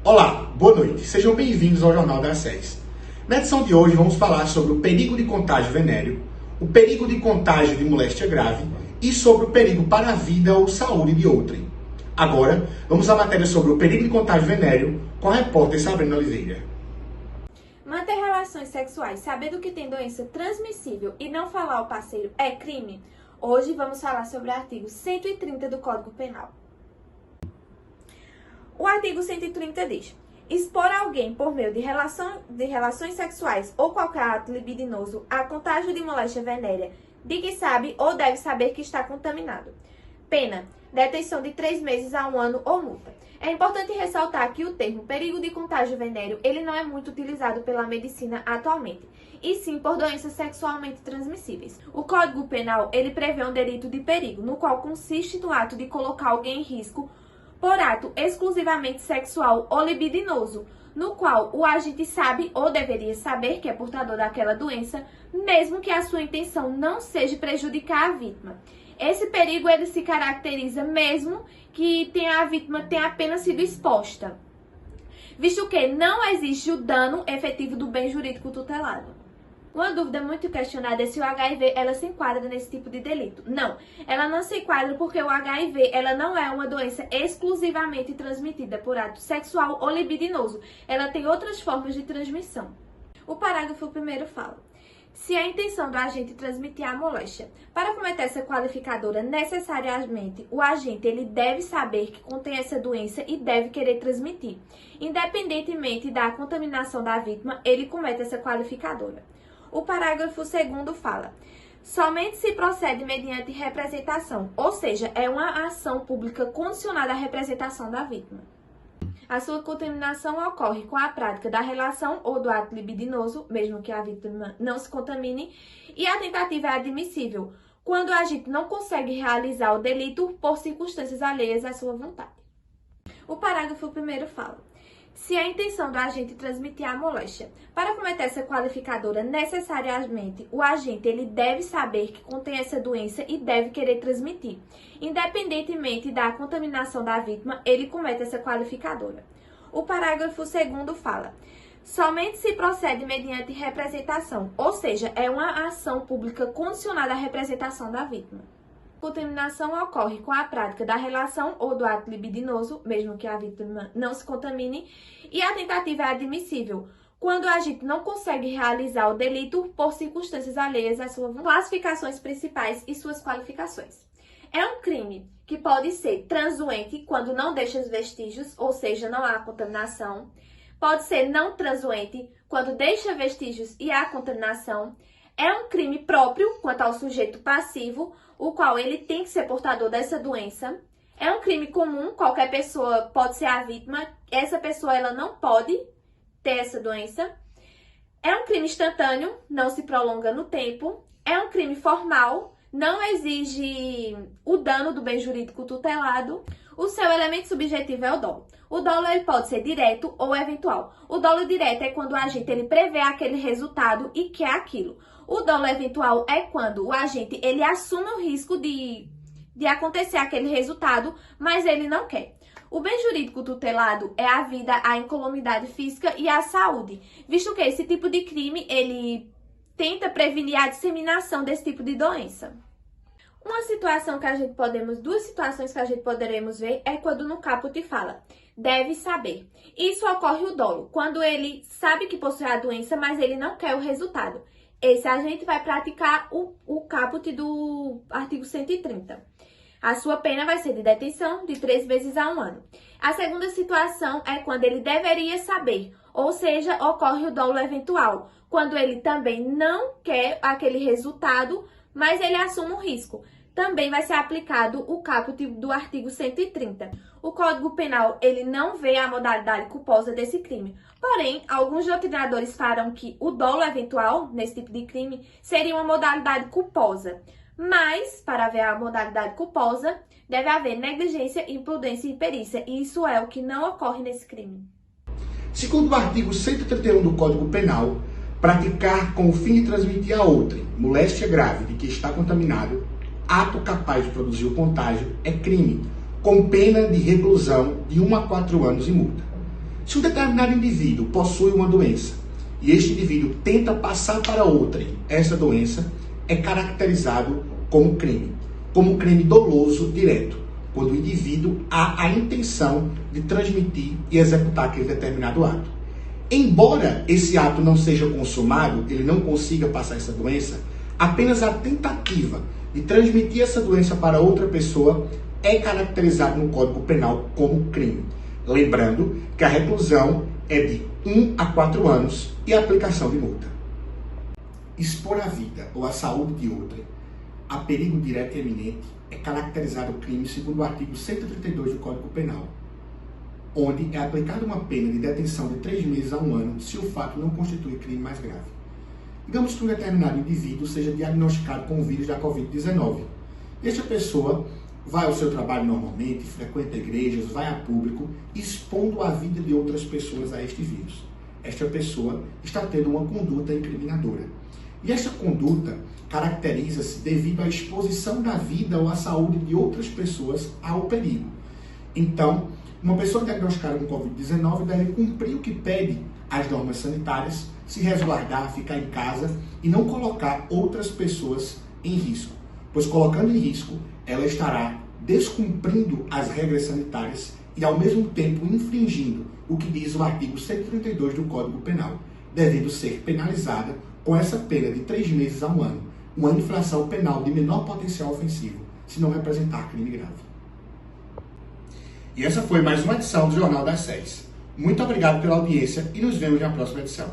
Olá, boa noite. Sejam bem-vindos ao Jornal das 6. Na edição de hoje vamos falar sobre o perigo de contágio venéreo, o perigo de contágio de moléstia grave e sobre o perigo para a vida ou saúde de outrem. Agora, vamos à matéria sobre o perigo de contágio venéreo com a repórter Sabrina Oliveira. Manter relações sexuais sabendo que tem doença transmissível e não falar ao parceiro é crime? Hoje vamos falar sobre o artigo 130 do Código Penal. O artigo 130 diz: expor alguém por meio de relações sexuais ou qualquer ato libidinoso a contágio de moléstia venérea de que sabe ou deve saber que está contaminado. Pena: detenção de 3 meses a 1 ano ou multa. É importante ressaltar que o termo perigo de contágio venéreo ele não é muito utilizado pela medicina atualmente, e sim por doenças sexualmente transmissíveis. O Código Penal ele prevê um delito de perigo, no qual consiste no ato de colocar alguém em risco por ato exclusivamente sexual ou libidinoso, no qual o agente sabe ou deveria saber que é portador daquela doença, mesmo que a sua intenção não seja prejudicar a vítima. Esse perigo ele se caracteriza mesmo que a vítima tenha apenas sido exposta, visto que não existe o dano efetivo do bem jurídico tutelado. Uma dúvida muito questionada é se o HIV ela se enquadra nesse tipo de delito. Não, ela não se enquadra porque o HIV ela não é uma doença exclusivamente transmitida por ato sexual ou libidinoso. Ela tem outras formas de transmissão. O parágrafo 1º fala: se a intenção do agente transmitir a moléstia. Para cometer essa qualificadora, necessariamente o agente ele deve saber que contém essa doença e deve querer transmitir. Independentemente da contaminação da vítima, ele comete essa qualificadora. O parágrafo 2º fala: somente se procede mediante representação, ou seja, é uma ação pública condicionada à representação da vítima. A sua contaminação ocorre com a prática da relação ou do ato libidinoso, mesmo que a vítima não se contamine, e a tentativa é admissível quando o agente não consegue realizar o delito por circunstâncias alheias à sua vontade. O parágrafo 1º fala: se a intenção do agente transmitir a moléstia. Para cometer essa qualificadora, necessariamente o agente ele deve saber que contém essa doença e deve querer transmitir. Independentemente da contaminação da vítima, ele comete essa qualificadora. O parágrafo 2º fala: somente se procede mediante representação, ou seja, é uma ação pública condicionada à representação da vítima. Contaminação ocorre com a prática da relação ou do ato libidinoso, mesmo que a vítima não se contamine, e a tentativa é admissível quando o agente não consegue realizar o delito por circunstâncias alheias à sua vontade. Classificações principais e suas qualificações. É um crime que pode ser transuente quando não deixa os vestígios, ou seja, não há contaminação. Pode ser não transuente quando deixa vestígios e há contaminação. É um crime próprio quanto ao sujeito passivo, o qual ele tem que ser portador dessa doença. É um crime comum, qualquer pessoa pode ser a vítima, essa pessoa ela não pode ter essa doença. É um crime instantâneo, não se prolonga no tempo. É um crime formal, não exige o dano do bem jurídico tutelado. O seu elemento subjetivo é o dolo. O dolo ele pode ser direto ou eventual. O dolo direto é quando o agente ele prevê aquele resultado e quer aquilo. O dolo eventual é quando o agente ele assume o risco de acontecer aquele resultado, mas ele não quer. O bem jurídico tutelado é a vida, a incolumidade física e a saúde, visto que esse tipo de crime ele tenta prevenir a disseminação desse tipo de doença. Duas situações que a gente poderemos ver é quando no caput fala: deve saber. Isso ocorre o dolo, quando ele sabe que possui a doença, mas ele não quer o resultado. Esse agente vai praticar o caput do artigo 130. A sua pena vai ser de detenção de 3 meses a 1 ano. A segunda situação é quando ele deveria saber, ou seja, ocorre o dolo eventual, quando ele também não quer aquele resultado, mas ele assume o risco. Também vai ser aplicado o caput do artigo 130. O Código Penal ele não vê a modalidade culposa desse crime. Porém, alguns doutrinadores falam que o dolo eventual, nesse tipo de crime, seria uma modalidade culposa. Mas, para haver a modalidade culposa, deve haver negligência, imprudência e imperícia. E isso é o que não ocorre nesse crime. Segundo o artigo 131 do Código Penal, praticar com o fim de transmitir a outrem moléstia grave de que está contaminado, ato capaz de produzir o contágio, é crime, com pena de reclusão de 1 a 4 anos e multa. Se um determinado indivíduo possui uma doença e este indivíduo tenta passar para outrem essa doença, é caracterizado como um crime doloso direto, quando o indivíduo há a intenção de transmitir e executar aquele determinado ato. Embora esse ato não seja consumado, ele não consiga passar essa doença, apenas a tentativa de transmitir essa doença para outra pessoa é caracterizado no Código Penal como crime. Lembrando que a reclusão é de 1 a 4 anos e a aplicação de multa. Expor a vida ou a saúde de outrem a perigo direto e eminente é caracterizado o crime segundo o artigo 132 do Código Penal, onde é aplicada uma pena de detenção de 3 meses a 1 ano se o fato não constitui crime mais grave. Digamos que um determinado indivíduo seja diagnosticado com o vírus da Covid-19. Esta pessoa vai ao seu trabalho normalmente, frequenta igrejas, vai a público, expondo a vida de outras pessoas a este vírus. Esta pessoa está tendo uma conduta incriminadora. E esta conduta caracteriza-se devido à exposição da vida ou à saúde de outras pessoas ao perigo. Então, uma pessoa diagnosticada com Covid-19 deve cumprir o que pede as normas sanitárias, se resguardar, ficar em casa e não colocar outras pessoas em risco, pois colocando em risco, ela estará descumprindo as regras sanitárias e ao mesmo tempo infringindo o que diz o artigo 132 do Código Penal, devendo ser penalizada com essa pena de 3 meses a 1 ano, uma infração penal de menor potencial ofensivo, se não representar crime grave. E essa foi mais uma edição do Jornal das 6. Muito obrigado pela audiência e nos vemos na próxima edição.